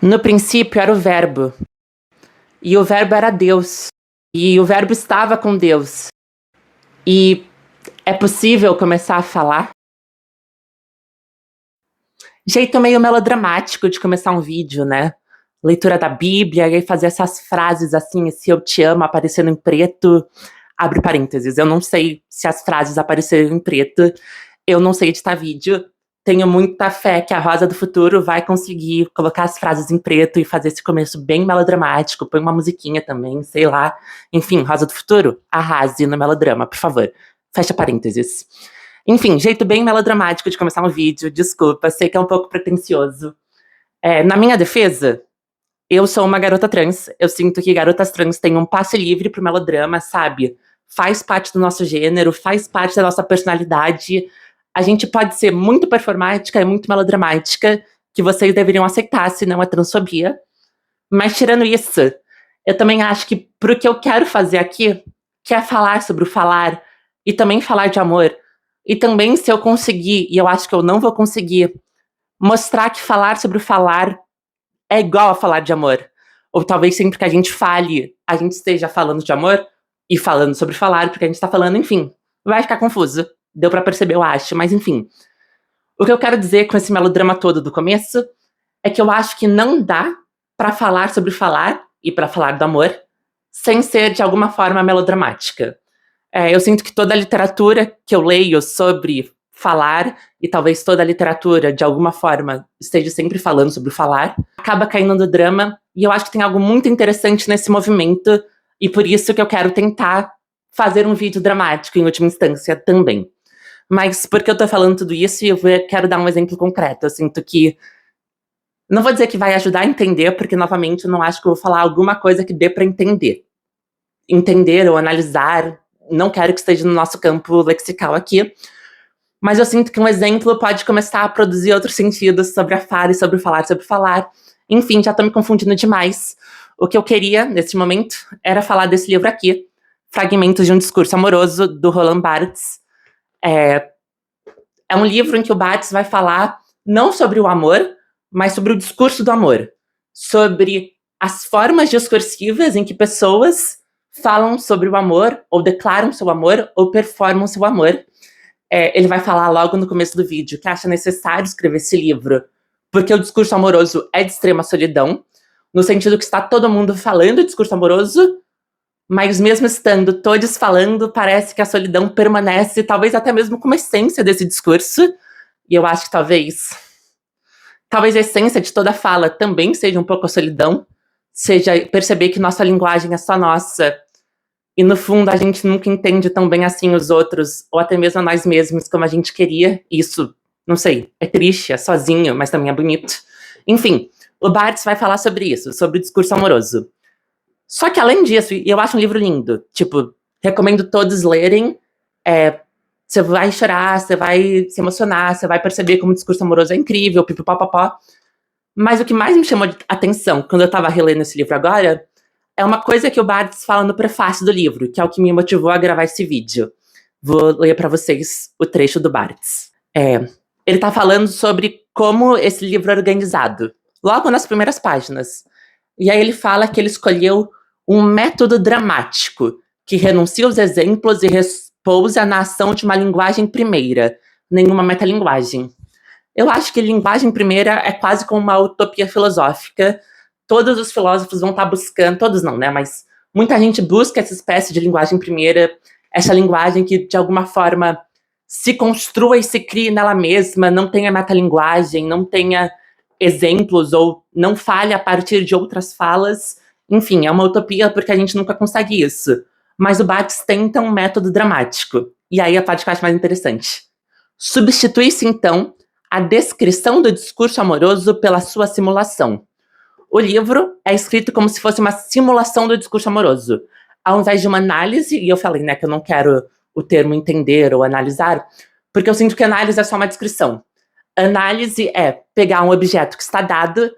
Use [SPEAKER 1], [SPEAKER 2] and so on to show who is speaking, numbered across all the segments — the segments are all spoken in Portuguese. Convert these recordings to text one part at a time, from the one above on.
[SPEAKER 1] No princípio era o Verbo, e o Verbo era Deus, e o Verbo estava com Deus. E é possível começar a falar? Jeito meio melodramático de começar um vídeo, né? Leitura da Bíblia, e aí fazer essas frases assim, esse eu te amo aparecendo em preto, abre parênteses. Eu não sei se as frases apareceram em preto, eu não sei editar vídeo. Tenho muita fé que a Rosa do Futuro vai conseguir colocar as frases em preto e fazer esse começo bem melodramático. Põe uma musiquinha também, sei lá. Enfim, Rosa do Futuro, arrase no melodrama, por favor. Fecha parênteses. Enfim, jeito bem melodramático de começar um vídeo, desculpa, sei que é um pouco pretencioso. Na minha defesa, eu sou uma garota trans, eu sinto que garotas trans têm um passe livre pro melodrama, sabe? Faz parte do nosso gênero, faz parte da nossa personalidade. A gente pode ser muito performática e muito melodramática, que vocês deveriam aceitar, senão é transfobia. Mas tirando isso, eu também acho que pro que eu quero fazer aqui, que é falar sobre o falar, e também falar de amor, e também se eu conseguir, e eu acho que eu não vou conseguir, mostrar que falar sobre o falar é igual a falar de amor. Ou talvez sempre que a gente fale, a gente esteja falando de amor e falando sobre falar, porque a gente tá falando, enfim, vai ficar confuso. Deu pra perceber, eu acho, mas enfim. O que eu quero dizer com esse melodrama todo do começo é que eu acho que não dá pra falar sobre falar e pra falar do amor sem ser de alguma forma melodramática. Eu sinto que toda a literatura que eu leio sobre falar, e talvez toda a literatura, de alguma forma, esteja sempre falando sobre o falar, acaba caindo no drama, e eu acho que tem algo muito interessante nesse movimento, e por isso que eu quero tentar fazer um vídeo dramático, em última instância, também. Mas por que eu tô falando tudo isso, e eu quero dar um exemplo concreto. Eu sinto que não vou dizer que vai ajudar a entender, porque, novamente, eu não acho que eu vou falar alguma coisa que dê pra entender. Entender ou analisar, não quero que esteja no nosso campo lexical aqui, mas eu sinto que um exemplo pode começar a produzir outros sentidos sobre a fala e sobre o falar, sobre falar. Enfim, já tô me confundindo demais. O que eu queria, nesse momento, era falar desse livro aqui, Fragmentos de um Discurso Amoroso, do Roland Barthes. É um livro em que o Barthes vai falar não sobre o amor, mas sobre o discurso do amor. Sobre as formas discursivas em que pessoas falam sobre o amor, ou declaram seu amor, ou performam seu amor. Ele vai falar logo no começo do vídeo que acha necessário escrever esse livro porque o discurso amoroso é de extrema solidão, no sentido que está todo mundo falando discurso amoroso, mas mesmo estando todos falando, parece que a solidão permanece, talvez até mesmo como essência desse discurso. E eu acho que talvez a essência de toda fala também seja um pouco a solidão, seja perceber que nossa linguagem é só nossa, e no fundo a gente nunca entende tão bem assim os outros, ou até mesmo a nós mesmos como a gente queria. Isso, não sei, é triste, é sozinho, mas também é bonito. Enfim, o Barthes vai falar sobre isso, sobre o discurso amoroso. Só que além disso, e eu acho um livro lindo, tipo, recomendo todos lerem, você vai chorar, você vai se emocionar, você vai perceber como o discurso amoroso é incrível, pipipopopó. Mas o que mais me chamou a atenção quando eu tava relendo esse livro agora é uma coisa que o Barthes fala no prefácio do livro, que é o que me motivou a gravar esse vídeo. Vou ler pra vocês o trecho do Barthes. Ele tá falando sobre como esse livro é organizado, logo nas primeiras páginas. E aí ele fala que ele escolheu um método dramático, que renuncia aos exemplos e repousa na ação de uma linguagem primeira, nenhuma metalinguagem. Eu acho que linguagem primeira é quase como uma utopia filosófica. Todos os filósofos vão estar buscando, todos não, né, mas muita gente busca essa espécie de linguagem primeira, essa linguagem que, de alguma forma, se construa e se crie nela mesma, não tenha metalinguagem, não tenha exemplos ou não fale a partir de outras falas. Enfim, é uma utopia porque a gente nunca consegue isso. Mas o Barthes tenta um método dramático. E aí a parte que eu acho mais interessante. Substitui-se, então, a descrição do discurso amoroso pela sua simulação. O livro é escrito como se fosse uma simulação do discurso amoroso. Ao invés de uma análise, e eu falei, né, que eu não quero o termo entender ou analisar, porque eu sinto que análise é só uma descrição. Análise é pegar um objeto que está dado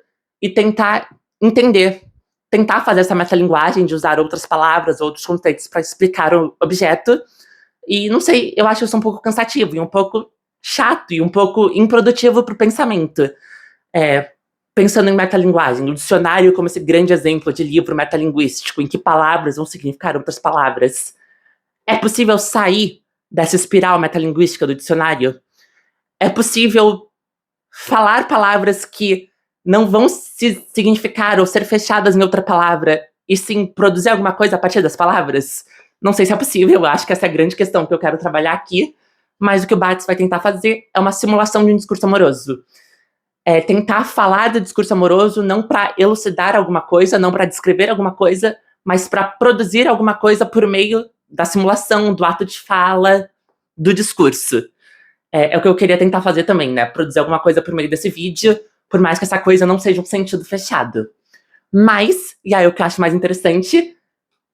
[SPEAKER 1] e tentar entender, tentar fazer essa metalinguagem de usar outras palavras, outros conceitos para explicar o objeto. E não sei, eu acho isso um pouco cansativo e um pouco chato e um pouco improdutivo para o pensamento. pensando em metalinguagem, o dicionário como esse grande exemplo de livro metalinguístico, em que palavras vão significar outras palavras. É possível sair dessa espiral metalinguística do dicionário? É possível falar palavras que não vão se significar ou ser fechadas em outra palavra, e sim produzir alguma coisa a partir das palavras? Não sei se é possível, eu acho que essa é a grande questão que eu quero trabalhar aqui, mas o que o Barthes vai tentar fazer é uma simulação de um discurso amoroso. É tentar falar do discurso amoroso não para elucidar alguma coisa, não para descrever alguma coisa, mas para produzir alguma coisa por meio da simulação, do ato de fala, do discurso. É o que eu queria tentar fazer também, né? Produzir alguma coisa por meio desse vídeo, por mais que essa coisa não seja um sentido fechado. Mas, e aí o que eu acho mais interessante,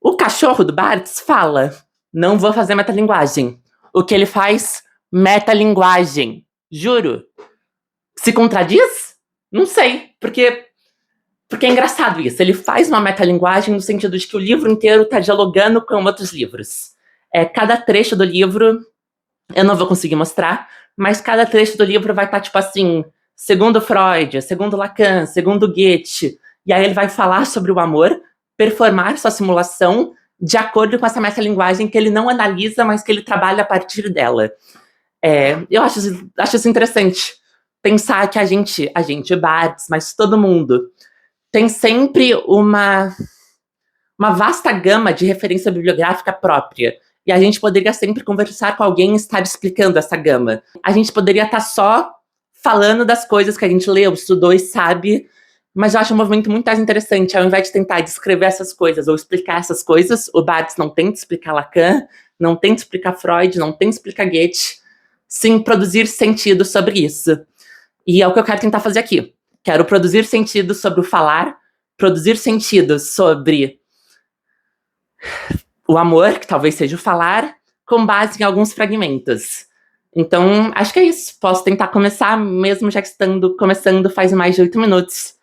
[SPEAKER 1] o cachorro do Barthes fala: não vou fazer metalinguagem. O que ele faz? Metalinguagem. Juro. Se contradiz? Não sei, porque é engraçado isso. Ele faz uma metalinguagem no sentido de que o livro inteiro está dialogando com outros livros. Cada trecho do livro, eu não vou conseguir mostrar, mas cada trecho do livro vai estar tipo assim, segundo Freud, segundo Lacan, segundo Goethe, e aí ele vai falar sobre o amor, performar sua simulação de acordo com essa metalinguagem que ele não analisa, mas que ele trabalha a partir dela. Eu acho isso interessante. Pensar que a gente, Barthes, mas todo mundo, tem sempre uma vasta gama de referência bibliográfica própria. E a gente poderia sempre conversar com alguém e estar explicando essa gama. A gente poderia estar só falando das coisas que a gente leu, estudou e sabe, mas eu acho um movimento muito mais interessante. Ao invés de tentar descrever essas coisas ou explicar essas coisas, o Barthes não tenta explicar Lacan, não tenta explicar Freud, não tenta explicar Goethe, sim produzir sentido sobre isso. E é o que eu quero tentar fazer aqui. Quero produzir sentido sobre o falar, produzir sentido sobre o amor, que talvez seja o falar, com base em alguns fragmentos. Então, acho que é isso. Posso tentar começar, mesmo já estando começando faz mais de 8 minutos.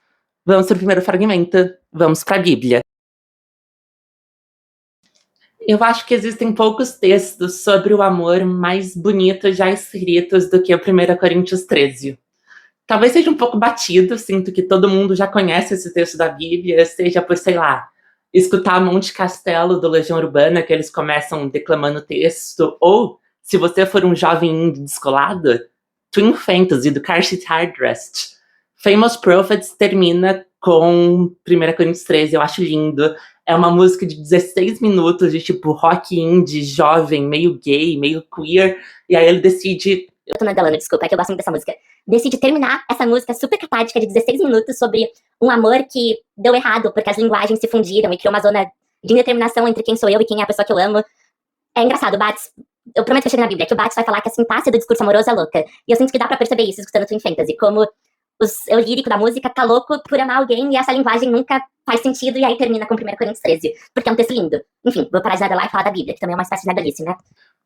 [SPEAKER 1] Vamos para o primeiro fragmento. Vamos para a Bíblia. Eu acho que existem poucos textos sobre o amor mais bonitos já escritos do que o 1 Coríntios 13. Talvez seja um pouco batido, sinto que todo mundo já conhece esse texto da Bíblia, seja por, sei lá, escutar Monte Castelo do Legião Urbana, que eles começam declamando o texto, ou, se você for um jovem indie descolado, Twin Fantasy, do Karshit Hardrest. Famous Prophets termina com 1 Coríntios 13, eu acho lindo. É uma música de 16 minutos, de tipo rock indie, jovem, meio gay, meio queer, e aí ele decide...
[SPEAKER 2] Eu tô mandando, desculpa, é que eu gosto muito dessa música. Decide terminar essa música super catártica de 16 minutos sobre um amor que deu errado, porque as linguagens se fundiram e criou uma zona de indeterminação entre quem sou eu e quem é a pessoa que eu amo. É engraçado, o Barthes, eu prometo que eu cheguei na Bíblia, que o Barthes vai falar que a sintaxe do discurso amoroso é louca. E eu sinto que dá pra perceber isso escutando Twin Fantasy, como o lírico da música tá louco por amar alguém e essa linguagem nunca faz sentido, e aí termina com 1 Coríntios 13, porque é um texto lindo. Enfim, vou parar de nada lá e falar da Bíblia, que também é uma espécie de nadalice, né?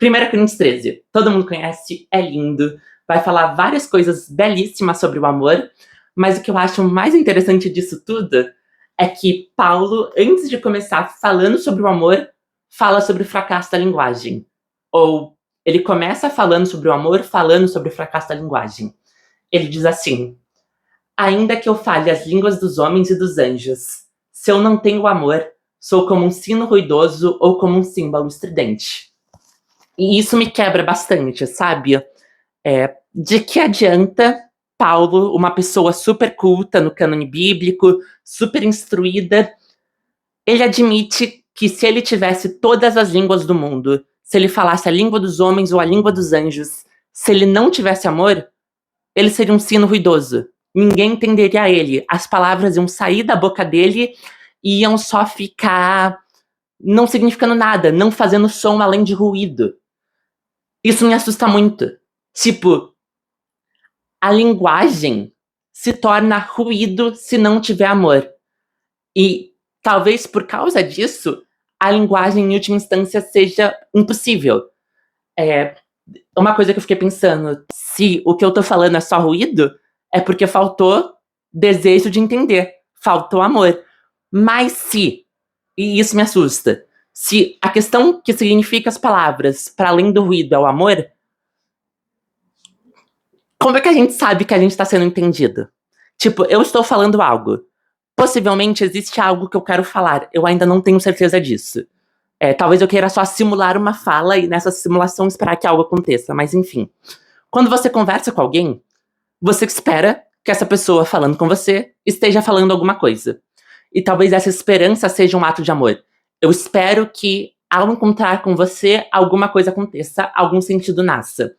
[SPEAKER 1] 1 Coríntios 13, todo mundo conhece, é lindo, vai falar várias coisas belíssimas sobre o amor, mas o que eu acho mais interessante disso tudo é que Paulo, antes de começar falando sobre o amor, fala sobre o fracasso da linguagem. Ou ele começa falando sobre o amor, falando sobre o fracasso da linguagem. Ele diz assim: ainda que eu fale as línguas dos homens e dos anjos, se eu não tenho amor, sou como um sino ruidoso ou como um símbolo estridente. E isso me quebra bastante, sabe? De que adianta Paulo, uma pessoa super culta no cânone bíblico, super instruída, ele admite que se ele tivesse todas as línguas do mundo, se ele falasse a língua dos homens ou a língua dos anjos, se ele não tivesse amor, ele seria um sino ruidoso. Ninguém entenderia ele. As palavras iam sair da boca dele e iam só ficar não significando nada, não fazendo som além de ruído. Isso me assusta muito. Tipo, a linguagem se torna ruído se não tiver amor. E talvez por causa disso, a linguagem em última instância seja impossível. Uma coisa que eu fiquei pensando, se o que eu tô falando é só ruído, é porque faltou desejo de entender, faltou amor. Mas se, e isso me assusta, se a questão que significa as palavras, para além do ruído, é o amor, como é que a gente sabe que a gente tá sendo entendido? Tipo, eu estou falando algo. Possivelmente existe algo que eu quero falar. Eu ainda não tenho certeza disso. Talvez eu queira só simular uma fala e nessa simulação esperar que algo aconteça. Mas enfim. Quando você conversa com alguém, você espera que essa pessoa falando com você esteja falando alguma coisa. E talvez essa esperança seja um ato de amor. Eu espero que, ao encontrar com você, alguma coisa aconteça, algum sentido nasça.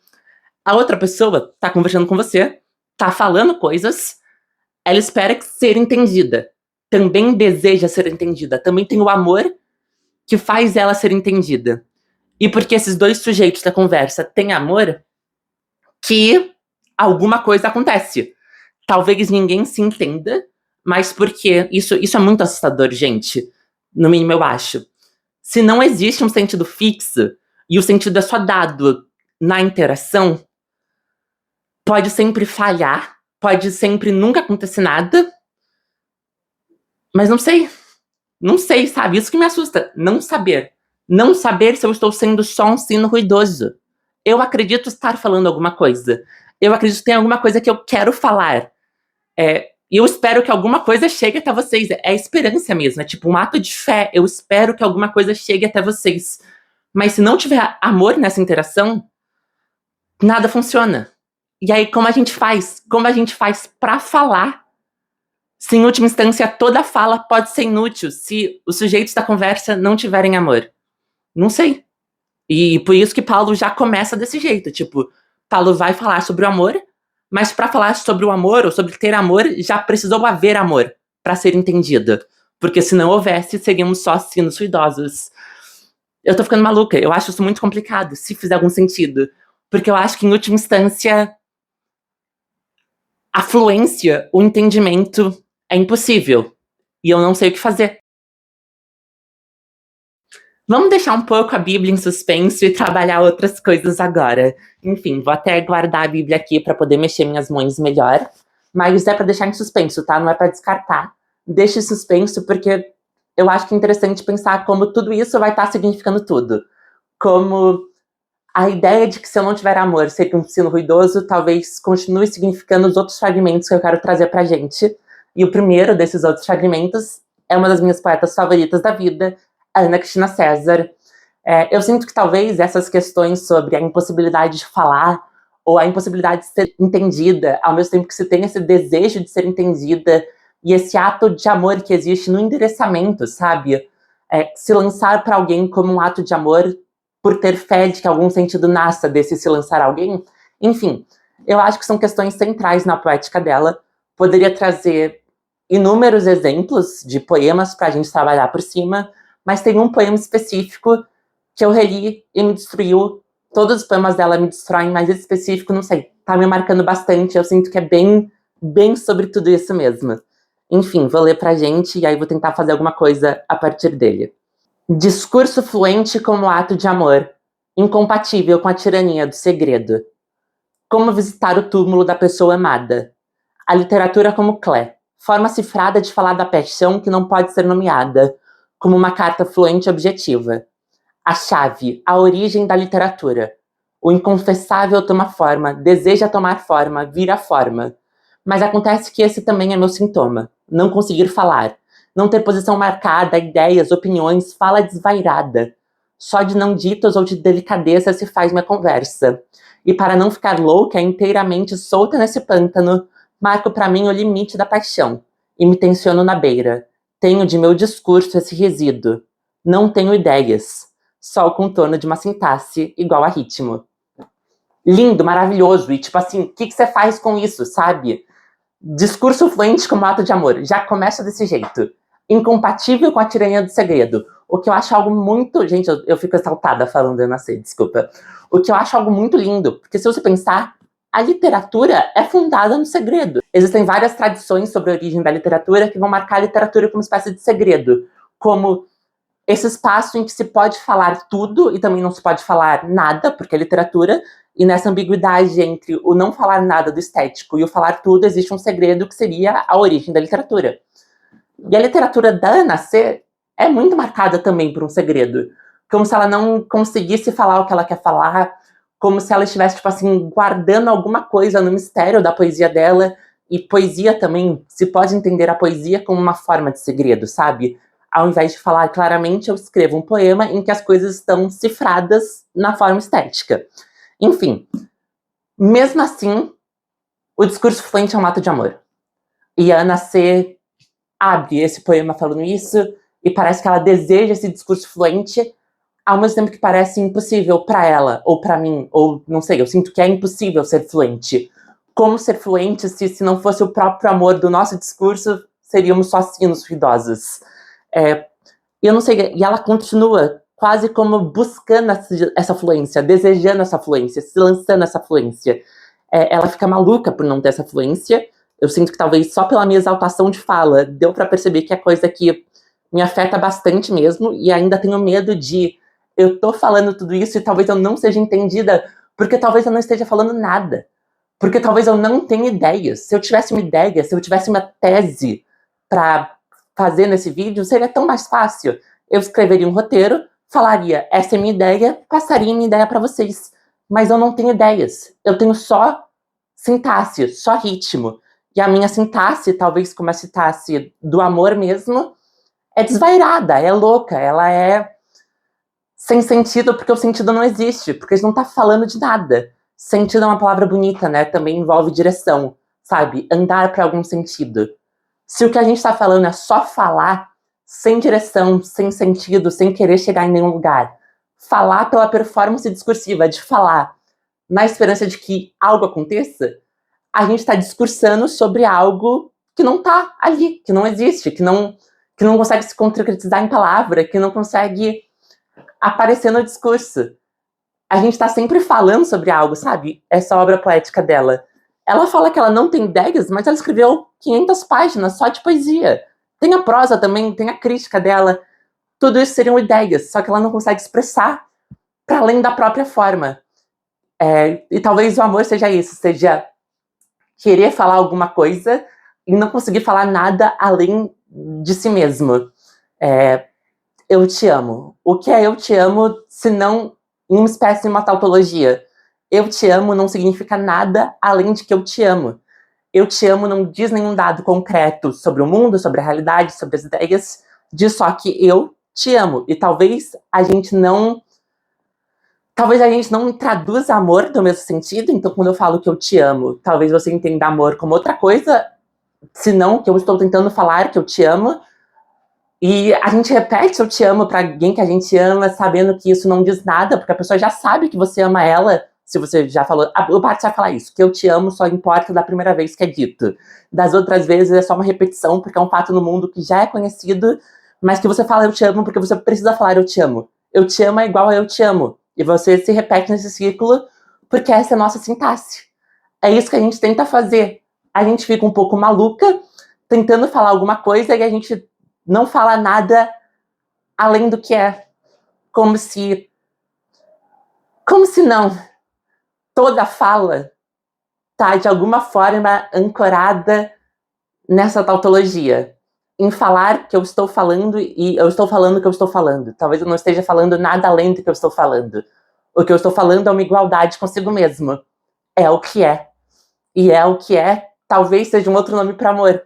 [SPEAKER 1] A outra pessoa tá conversando com você, tá falando coisas, ela espera ser entendida. Também deseja ser entendida. Também tem o amor que faz ela ser entendida. E porque esses dois sujeitos da conversa têm amor, que alguma coisa acontece. Talvez ninguém se entenda, mas porque isso é muito assustador, gente. No mínimo, eu acho. Se não existe um sentido fixo e o sentido é só dado na interação, pode sempre falhar, pode sempre nunca acontecer nada. Mas não sei. Não sei, sabe? Isso que me assusta. Não saber. Não saber se eu estou sendo só um sino ruidoso. Eu acredito estar falando alguma coisa. Eu acredito que tem alguma coisa que eu quero falar. E eu espero que alguma coisa chegue até vocês. É esperança mesmo. É tipo um ato de fé. Eu espero que alguma coisa chegue até vocês. Mas se não tiver amor nessa interação, nada funciona. E aí, como a gente faz? Como a gente faz pra falar? Se, em última instância, toda fala pode ser inútil se os sujeitos da conversa não tiverem amor. Não sei. E por isso que Paulo já começa desse jeito. Tipo, Paulo vai falar sobre o amor, mas para falar sobre o amor ou sobre ter amor, já precisou haver amor para ser entendido. Porque se não houvesse, seríamos só sinos ruidosos. Eu tô ficando maluca. Eu acho isso muito complicado, se fizer algum sentido. Porque eu acho que, em última instância, a fluência, o entendimento é impossível. E eu não sei o que fazer. Vamos deixar um pouco a Bíblia em suspenso e trabalhar outras coisas agora. Enfim, vou até guardar a Bíblia aqui para poder mexer minhas mãos melhor. Mas é para deixar em suspenso, tá? Não é para descartar. Deixa em suspenso porque eu acho que é interessante pensar como tudo isso vai estar significando tudo. Como a ideia de que se eu não tiver amor seria um sino ruidoso, talvez continue significando os outros fragmentos que eu quero trazer pra gente. E o primeiro desses outros fragmentos é uma das minhas poetas favoritas da vida, Ana Cristina César. Eu sinto que talvez essas questões sobre a impossibilidade de falar ou a impossibilidade de ser entendida, ao mesmo tempo que se tem esse desejo de ser entendida e esse ato de amor que existe no endereçamento, sabe? Se lançar para alguém como um ato de amor por ter fé de que algum sentido nasça desse se lançar a alguém. Enfim, eu acho que são questões centrais na poética dela. Poderia trazer inúmeros exemplos de poemas para a gente trabalhar por cima, mas tem um poema específico que eu reli e me destruiu. Todos os poemas dela me destroem, mas esse específico, não sei, tá me marcando bastante. Eu sinto que é bem sobre tudo isso mesmo. Enfim, vou ler pra gente e aí vou tentar fazer alguma coisa a partir dele. Discurso fluente como ato de amor, incompatível com a tirania do segredo. Como visitar o túmulo da pessoa amada. A literatura como clé, forma cifrada de falar da paixão que não pode ser nomeada, como uma carta fluente e objetiva. A chave, a origem da literatura. O inconfessável toma forma, deseja tomar forma, vira forma. Mas acontece que esse também é meu sintoma, não conseguir falar. Não ter posição marcada, ideias, opiniões, fala desvairada. Só de não ditos ou de delicadeza se faz minha conversa. E para não ficar louca, inteiramente solta nesse pântano, marco para mim o limite da paixão. E me tensiono na beira. Tenho de meu discurso esse resíduo. Não tenho ideias. Só o contorno de uma sintaxe igual a ritmo. Lindo, maravilhoso. E tipo assim, o que você faz com isso, sabe? Discurso fluente como ato de amor. Já começa desse jeito. Incompatível com a tirania do segredo. O que eu acho algo muito... Gente, eu fico exaltada falando, eu não sei, desculpa. O que eu acho algo muito lindo. Porque se você pensar, a literatura é fundada no segredo. Existem várias tradições sobre a origem da literatura que vão marcar a literatura como uma espécie de segredo. Como esse espaço em que se pode falar tudo e também não se pode falar nada, porque é literatura, e nessa ambiguidade entre o não falar nada do estético e o falar tudo, existe um segredo que seria a origem da literatura. E a literatura da Ana C é muito marcada também por um segredo. Como se ela não conseguisse falar o que ela quer falar, como se ela estivesse, tipo assim, guardando alguma coisa no mistério da poesia dela, E poesia também, se pode entender a poesia como uma forma de segredo, sabe? Ao invés de falar claramente, eu escrevo um poema em que as coisas estão cifradas na forma estética. Enfim, mesmo assim, o discurso fluente é um ato de amor. E a Ana C. abre esse poema falando isso, e parece que ela deseja esse discurso fluente, ao mesmo tempo que parece impossível para ela, ou para mim, ou não sei, eu sinto que é impossível ser fluente. Como ser fluente se não fosse o próprio amor do nosso discurso, seríamos só sinos ruidosos. Eu não sei, e ela continua quase como buscando essa fluência, desejando essa fluência, se lançando essa fluência. Ela fica maluca por não ter essa fluência. Eu sinto que talvez só pela minha exaltação de fala deu para perceber que é coisa que me afeta bastante mesmo, e ainda tenho medo de eu tô falando tudo isso e talvez eu não seja entendida, porque talvez eu não esteja falando nada. Porque talvez eu não tenha ideias. Se eu tivesse uma ideia, se eu tivesse uma tese para fazer nesse vídeo, seria tão mais fácil. Eu escreveria um roteiro, falaria, essa é minha ideia, passaria minha ideia para vocês. Mas eu não tenho ideias. Eu tenho só sintaxe, só ritmo. E a minha sintaxe, talvez como a sintaxe do amor mesmo, é desvairada, é louca, ela é sem sentido porque o sentido não existe, porque a gente não tá falando de nada. Sentido é uma palavra bonita, né? Também envolve direção, sabe? Andar para algum sentido. Se o que a gente tá falando é só falar, sem direção, sem sentido, sem querer chegar em nenhum lugar, falar pela performance discursiva de falar, na esperança de que algo aconteça, a gente tá discursando sobre algo que não tá ali, que não existe, que não consegue se concretizar em palavra, que não consegue aparecer no discurso. A gente tá sempre falando sobre algo, sabe? Essa obra poética dela. Ela fala que ela não tem ideias, mas ela escreveu 500 páginas só de poesia. Tem a prosa também, tem a crítica dela. Tudo isso seriam ideias, só que ela não consegue expressar para além da própria forma. E talvez o amor seja isso, seja querer falar alguma coisa e não conseguir falar nada além de si mesmo. Eu te amo. O que é eu te amo se não uma espécie de uma tautologia? Eu te amo não significa nada além de que eu te amo. Eu te amo não diz nenhum dado concreto sobre o mundo, sobre a realidade, sobre as ideias, diz só que eu te amo. E talvez a gente não traduza amor no mesmo sentido. Então, quando eu falo que eu te amo, talvez você entenda amor como outra coisa, senão que eu estou tentando falar que eu te amo. E a gente repete eu te amo pra alguém que a gente ama, sabendo que isso não diz nada, porque a pessoa já sabe que você ama ela, se você já falou. O Bart vai falar isso, que eu te amo só importa da primeira vez que é dito. Das outras vezes é só uma repetição, porque é um fato no mundo que já é conhecido, mas que você fala eu te amo porque você precisa falar eu te amo. Eu te amo é igual a eu te amo. E você se repete nesse círculo, porque essa é a nossa sintaxe. É isso que a gente tenta fazer. A gente fica um pouco maluca, tentando falar alguma coisa, e a gente não fala nada além do que é. Como se não. Toda fala tá de alguma forma ancorada nessa tautologia. Em falar que eu estou falando e eu estou falando que eu estou falando. Talvez eu não esteja falando nada além do que eu estou falando. O que eu estou falando é uma igualdade consigo mesmo. É o que é. E é o que é, talvez seja um outro nome para amor.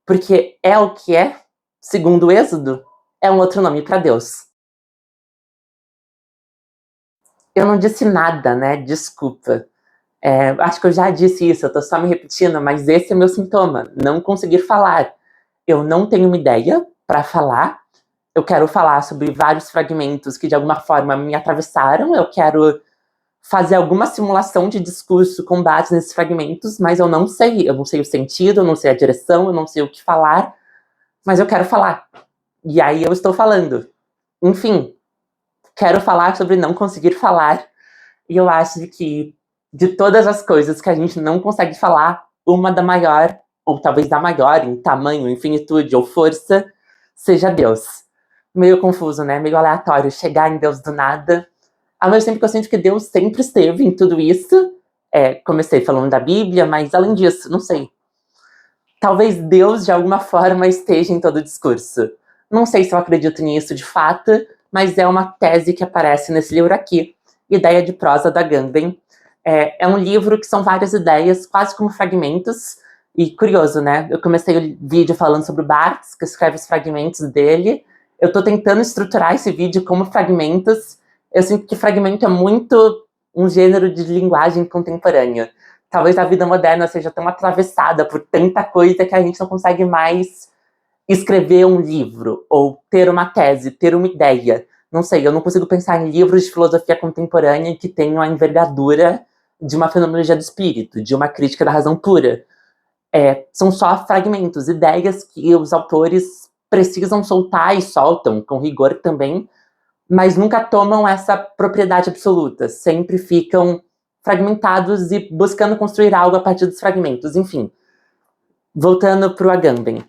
[SPEAKER 1] Porque é o que é, segundo o Êxodo, é um outro nome para Deus. Eu não disse nada, né? Desculpa. Acho que eu já disse isso, eu tô só me repetindo, mas esse é meu sintoma, não conseguir falar. Eu não tenho uma ideia para falar, eu quero falar sobre vários fragmentos que de alguma forma me atravessaram, eu quero fazer alguma simulação de discurso com base nesses fragmentos, mas eu não sei o sentido, eu não sei a direção, eu não sei o que falar, mas eu quero falar. E aí eu estou falando. Enfim, quero falar sobre não conseguir falar, e eu acho que de todas as coisas que a gente não consegue falar, uma da maior, ou talvez da maior em tamanho, infinitude ou força, seja Deus. Meio confuso, né? Meio aleatório chegar em Deus do nada. Ao mesmo tempo que eu sinto que Deus sempre esteve em tudo isso. Comecei falando da Bíblia, mas além disso, não sei. Talvez Deus, de alguma forma, esteja em todo o discurso. Não sei se eu acredito nisso de fato, mas é uma tese que aparece nesse livro aqui, Ideia de Prosa da Agamben. É um livro que são várias ideias, quase como fragmentos, E curioso, né? Eu comecei o vídeo falando sobre o Barthes, que escreve os fragmentos dele. Eu tô tentando estruturar esse vídeo como fragmentos. Eu sinto que fragmento é muito um gênero de linguagem contemporânea. Talvez a vida moderna seja tão atravessada por tanta coisa que a gente não consegue mais escrever um livro, ou ter uma tese, ter uma ideia. Não sei, eu não consigo pensar em livros de filosofia contemporânea que tenham a envergadura de uma fenomenologia do espírito, de uma crítica da razão pura. São só fragmentos, ideias que os autores precisam soltar e soltam, com rigor também, mas nunca tomam essa propriedade absoluta, sempre ficam fragmentados e buscando construir algo a partir dos fragmentos. Enfim, voltando para o Agamben.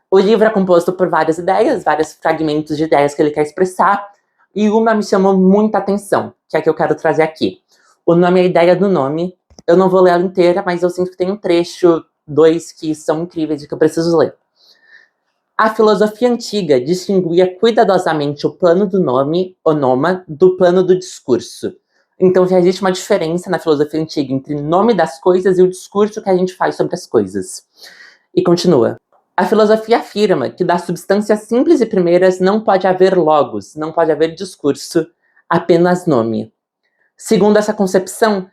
[SPEAKER 1] O livro é composto por várias ideias, vários fragmentos de ideias que ele quer expressar, e uma me chamou muita atenção, que é a que eu quero trazer aqui. O nome é a ideia do nome. Eu não vou ler ela inteira, mas eu sinto que tem um trecho, 2, que são incríveis e que eu preciso ler. A filosofia antiga distinguia cuidadosamente o plano do nome, onoma, do plano do discurso. Então já existe uma diferença na filosofia antiga entre o nome das coisas e o discurso que a gente faz sobre as coisas. E continua. A filosofia afirma que das substâncias simples e primeiras não pode haver logos, não pode haver discurso, apenas nome. Segundo essa concepção,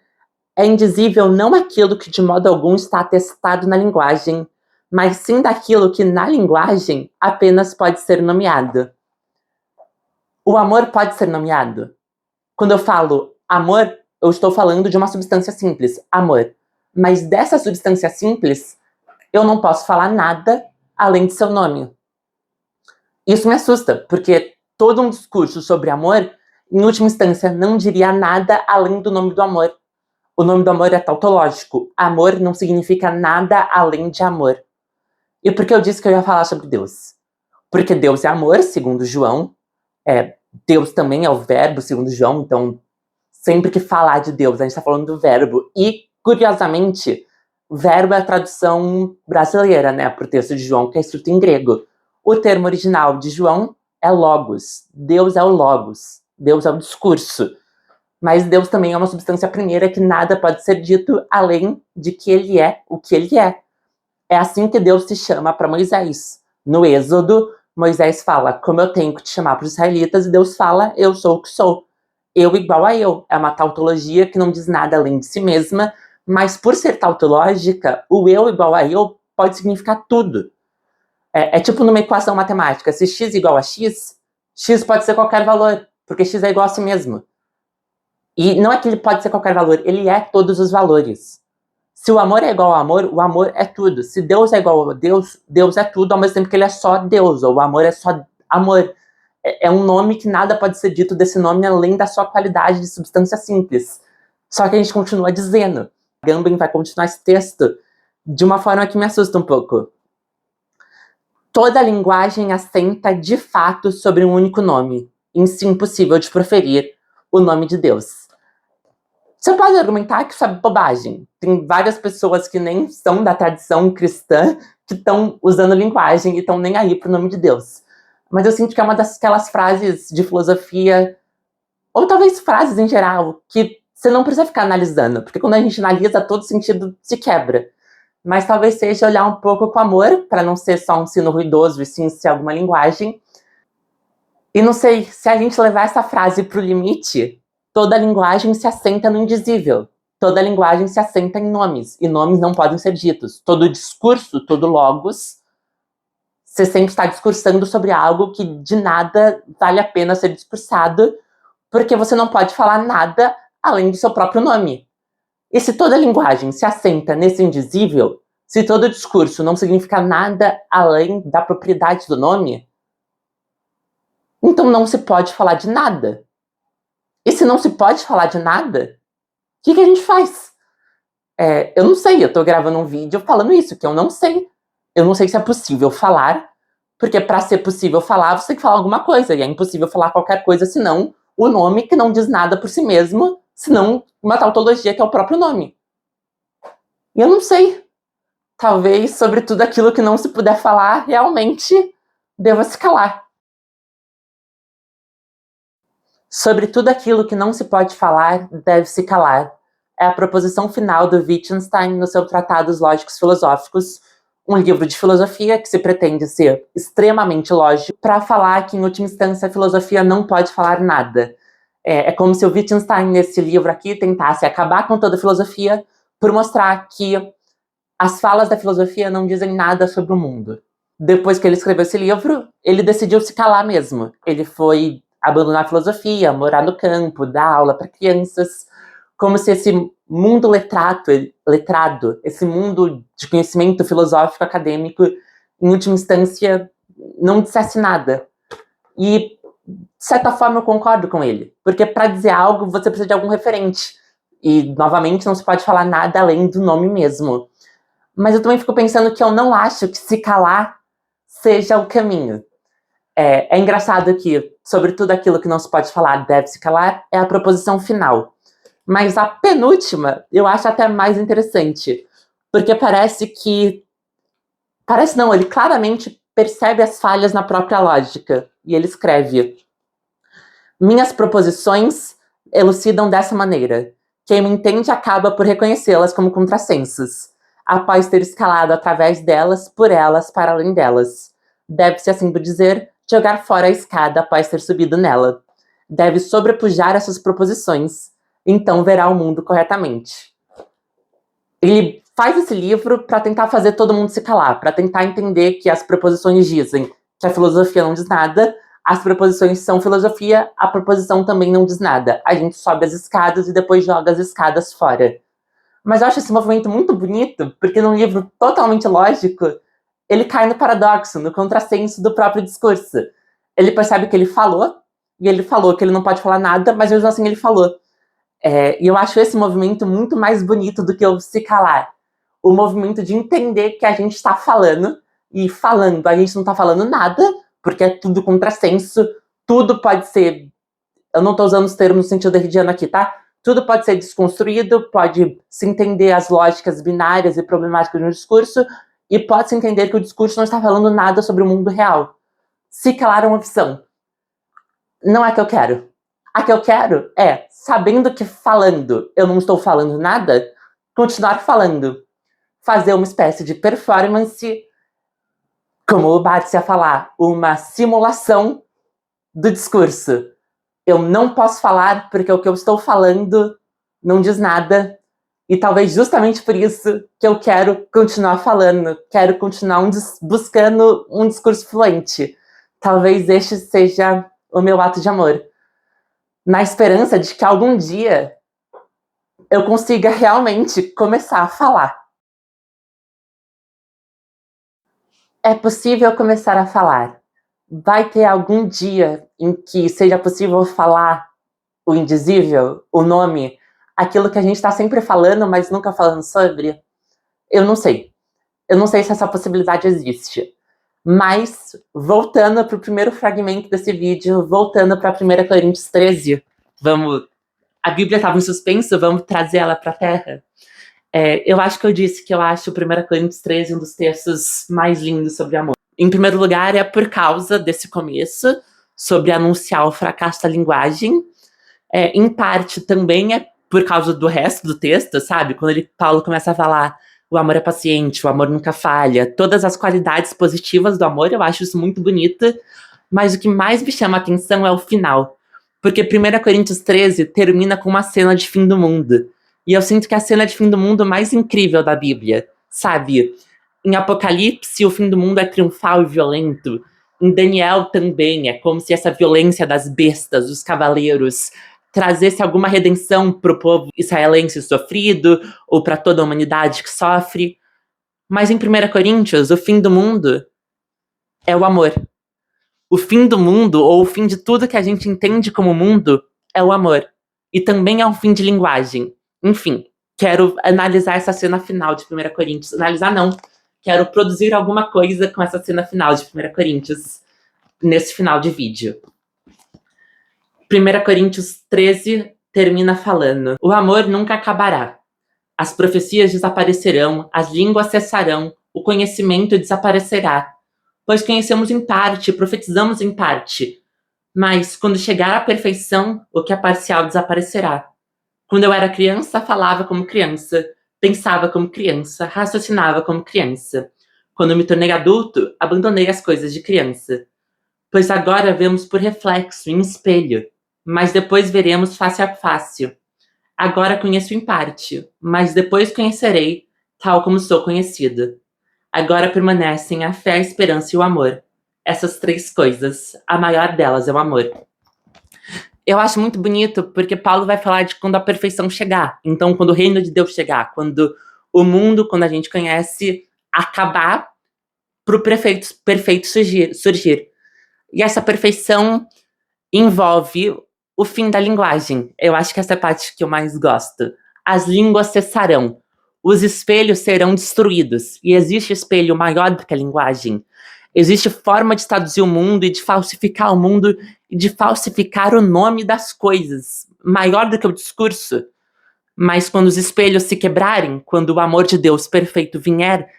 [SPEAKER 1] é indizível não aquilo que de modo algum está atestado na linguagem, mas sim daquilo que na linguagem apenas pode ser nomeado. O amor pode ser nomeado. Quando eu falo amor, eu estou falando de uma substância simples, amor. Mas dessa substância simples, eu não posso falar nada além de seu nome. Isso me assusta, porque todo um discurso sobre amor, em última instância, não diria nada além do nome do amor. O nome do amor é tautológico. Amor não significa nada além de amor. E por que eu disse que eu ia falar sobre Deus? Porque Deus é amor, segundo João. Deus também é o verbo, segundo João. Então, sempre que falar de Deus, a gente está falando do verbo. E, curiosamente, verbo é a tradução brasileira, né, para o texto de João, que é escrito em grego. O termo original de João é logos. Deus é o logos. Deus é o discurso. Mas Deus também é uma substância primeira que nada pode ser dito além de que ele é o que ele é. É assim que Deus se chama para Moisés. No Êxodo, Moisés fala, como eu tenho que te chamar para os israelitas, e Deus fala, eu sou o que sou. Eu igual a eu. É uma tautologia que não diz nada além de si mesma, mas por ser tautológica, o eu igual a eu pode significar tudo. É tipo numa equação matemática, se x igual a x, x pode ser qualquer valor, porque x é igual a si mesmo. E não é que ele pode ser qualquer valor, ele é todos os valores. Se o amor é igual ao amor, o amor é tudo. Se Deus é igual a Deus, Deus é tudo, ao mesmo tempo que ele é só Deus, ou o amor é só amor. É um nome que nada pode ser dito desse nome além da sua qualidade de substância simples. Só que a gente continua dizendo. Agamben vai continuar esse texto de uma forma que me assusta um pouco. Toda linguagem assenta de fato sobre um único nome, em si impossível de proferir, o nome de Deus. Você pode argumentar que isso é bobagem. Tem várias pessoas que nem são da tradição cristã que estão usando linguagem e estão nem aí pro nome de Deus. Mas eu sinto que é uma daquelas frases de filosofia, ou talvez frases em geral, que você não precisa ficar analisando, porque quando a gente analisa, todo sentido se quebra. Mas talvez seja olhar um pouco com amor, para não ser só um sino ruidoso e sim ser alguma linguagem. E não sei, se a gente levar essa frase pro limite, toda linguagem se assenta no indizível. Toda linguagem se assenta em nomes, e nomes não podem ser ditos. Todo discurso, todo logos, você sempre está discursando sobre algo que de nada vale a pena ser discursado, porque você não pode falar nada além do seu próprio nome. E se toda linguagem se assenta nesse indizível, se todo discurso não significa nada além da propriedade do nome, então não se pode falar de nada. E se não se pode falar de nada, o que a gente faz? Eu não sei, eu tô gravando um vídeo falando isso, que eu não sei. Eu não sei se é possível falar, porque para ser possível falar, você tem que falar alguma coisa, e é impossível falar qualquer coisa senão o nome que não diz nada por si mesmo, senão uma tautologia que é o próprio nome. E eu não sei. Talvez sobre tudo aquilo que não se puder falar, realmente deva se calar. Sobre tudo aquilo que não se pode falar, deve se calar. é a proposição final do Wittgenstein no seu Tratados Lógicos Filosóficos, um livro de filosofia que se pretende ser extremamente lógico, para falar que, em última instância, a filosofia não pode falar nada. É como se o Wittgenstein, nesse livro aqui, tentasse acabar com toda a filosofia por mostrar que as falas da filosofia não dizem nada sobre o mundo. Depois que ele escreveu esse livro, ele decidiu se calar mesmo. Ele foi abandonar a filosofia, morar no campo, dar aula para crianças, como se esse mundo letrado, esse mundo de conhecimento filosófico acadêmico, em última instância, não dissesse nada. E, de certa forma, eu concordo com ele, porque para dizer algo, você precisa de algum referente. E, novamente, não se pode falar nada além do nome mesmo. Mas eu também fico pensando que eu não acho que se calar seja o caminho. É engraçado que, sobre tudo aquilo que não se pode falar deve se calar, é a proposição final. Mas a penúltima eu acho até mais interessante, porque parece que... Parece não, ele claramente percebe as falhas na própria lógica. E ele escreve: minhas proposições elucidam dessa maneira. Quem me entende acaba por reconhecê-las como contrassensos, após ter escalado através delas, por elas, para além delas. Deve-se, assim por dizer, jogar fora a escada após ter subido nela. Deve sobrepujar essas proposições, então verá o mundo corretamente. Ele faz esse livro para tentar fazer todo mundo se calar, para tentar entender que as proposições dizem que a filosofia não diz nada, as proposições são filosofia, a proposição também não diz nada. A gente sobe as escadas e depois joga as escadas fora. Mas eu acho esse movimento muito bonito, porque num livro totalmente lógico, ele cai no paradoxo, no contrassenso do próprio discurso. Ele percebe que ele falou, e ele falou que ele não pode falar nada, mas mesmo assim ele falou. E eu acho esse movimento muito mais bonito do que o se calar. O movimento de entender que a gente está falando, e falando, a gente não está falando nada, porque é tudo contrassenso, tudo pode ser... Eu não estou usando os termos no sentido derridiano aqui, tá? Tudo pode ser desconstruído, pode se entender as lógicas binárias e problemáticas de um discurso, e pode-se entender que o discurso não está falando nada sobre o mundo real. Se calar é uma opção. Não é a que eu quero. A que eu quero é, sabendo que falando eu não estou falando nada, continuar falando. Fazer uma espécie de performance, como o Barthes ia falar, uma simulação do discurso. Eu não posso falar porque o que eu estou falando não diz nada. E talvez justamente por isso que eu quero continuar falando. Quero continuar buscando um discurso fluente. Talvez este seja o meu ato de amor. Na esperança de que algum dia eu consiga realmente começar a falar. É possível começar a falar. Vai ter algum dia em que seja possível falar o indizível, o nome, aquilo que a gente está sempre falando, mas nunca falando sobre? Eu não sei. Eu não sei se essa possibilidade existe. Mas, voltando para o primeiro fragmento desse vídeo, voltando para 1 Coríntios 13, a Bíblia estava em suspenso, vamos trazer ela para a Terra. Eu acho que eu disse que eu acho 1 Coríntios 13 um dos textos mais lindos sobre amor. Em primeiro lugar, é por causa desse começo, sobre anunciar o fracasso da linguagem. Em parte, também é por causa do resto do texto, sabe? Quando Paulo começa a falar o amor é paciente, o amor nunca falha, todas as qualidades positivas do amor, eu acho isso muito bonito. Mas o que mais me chama a atenção é o final. Porque 1 Coríntios 13 termina com uma cena de fim do mundo. E eu sinto que é a cena de fim do mundo mais incrível da Bíblia, sabe? Em Apocalipse, o fim do mundo é triunfal e violento. Em Daniel também, é como se essa violência das bestas, dos cavaleiros, trazesse alguma redenção pro povo israelense sofrido, ou para toda a humanidade que sofre. Mas em 1 Coríntios, o fim do mundo é o amor. O fim do mundo, ou o fim de tudo que a gente entende como mundo, é o amor. E também é um fim de linguagem. Enfim, quero analisar essa cena final de 1 Coríntios. Analisar não, quero produzir alguma coisa com essa cena final de 1 Coríntios, nesse final de vídeo. 1 Coríntios 13 termina falando: o amor nunca acabará. As profecias desaparecerão, as línguas cessarão, o conhecimento desaparecerá. Pois conhecemos em parte, profetizamos em parte. Mas, quando chegar à perfeição, o que é parcial desaparecerá. Quando eu era criança, falava como criança, pensava como criança, raciocinava como criança. Quando eu me tornei adulto, abandonei as coisas de criança. Pois agora vemos por reflexo, em espelho, mas depois veremos face a face. Agora conheço em parte, mas depois conhecerei, tal como sou conhecido. Agora permanecem a fé, a esperança e o amor. Essas três coisas, a maior delas é o amor. Eu acho muito bonito porque Paulo vai falar de quando a perfeição chegar. Então, quando o reino de Deus chegar, quando o mundo, quando a gente conhece, acabar para o perfeito surgir. E essa perfeição envolve o fim da linguagem. Eu acho que essa é a parte que eu mais gosto. As línguas cessarão. Os espelhos serão destruídos. E existe espelho maior do que a linguagem. Existe forma de traduzir o mundo e de falsificar o mundo e de falsificar o nome das coisas. Maior do que o discurso. Mas quando os espelhos se quebrarem, quando o amor de Deus perfeito vier,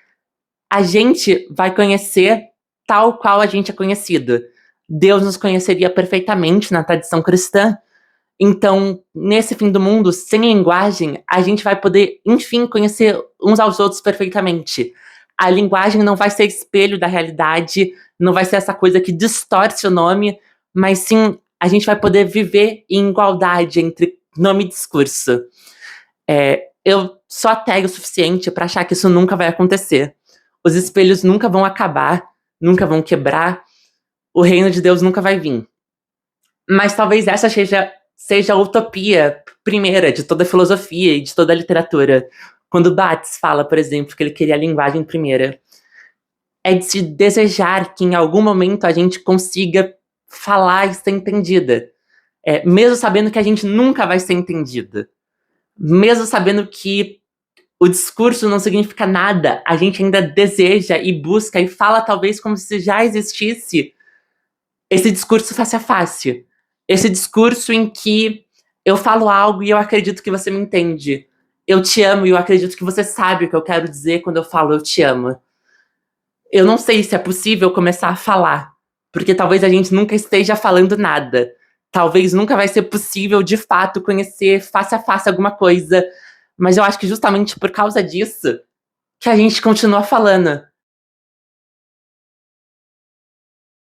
[SPEAKER 1] a gente vai conhecer tal qual a gente é conhecido. Deus nos conheceria perfeitamente na tradição cristã. Então, nesse fim do mundo, sem linguagem, a gente vai poder, enfim, conhecer uns aos outros perfeitamente. A linguagem não vai ser espelho da realidade, não vai ser essa coisa que distorce o nome, mas sim, a gente vai poder viver em igualdade entre nome e discurso. Eu sou ateu o suficiente para achar que isso nunca vai acontecer. Os espelhos nunca vão acabar, nunca vão quebrar, o reino de Deus nunca vai vir. Mas talvez essa seja a utopia primeira de toda a filosofia e de toda a literatura. Quando Bates fala, por exemplo, que ele queria a linguagem primeira, é de se desejar que em algum momento a gente consiga falar e ser entendida. Mesmo sabendo que a gente nunca vai ser entendida. Mesmo sabendo que o discurso não significa nada, a gente ainda deseja e busca e fala talvez como se já existisse esse discurso face a face. Esse discurso em que eu falo algo e eu acredito que você me entende. Eu te amo e eu acredito que você sabe o que eu quero dizer quando eu falo eu te amo. Eu não sei se é possível começar a falar, porque talvez a gente nunca esteja falando nada. Talvez nunca vai ser possível, de fato, conhecer face a face alguma coisa. Mas eu acho que justamente por causa disso que a gente continua falando.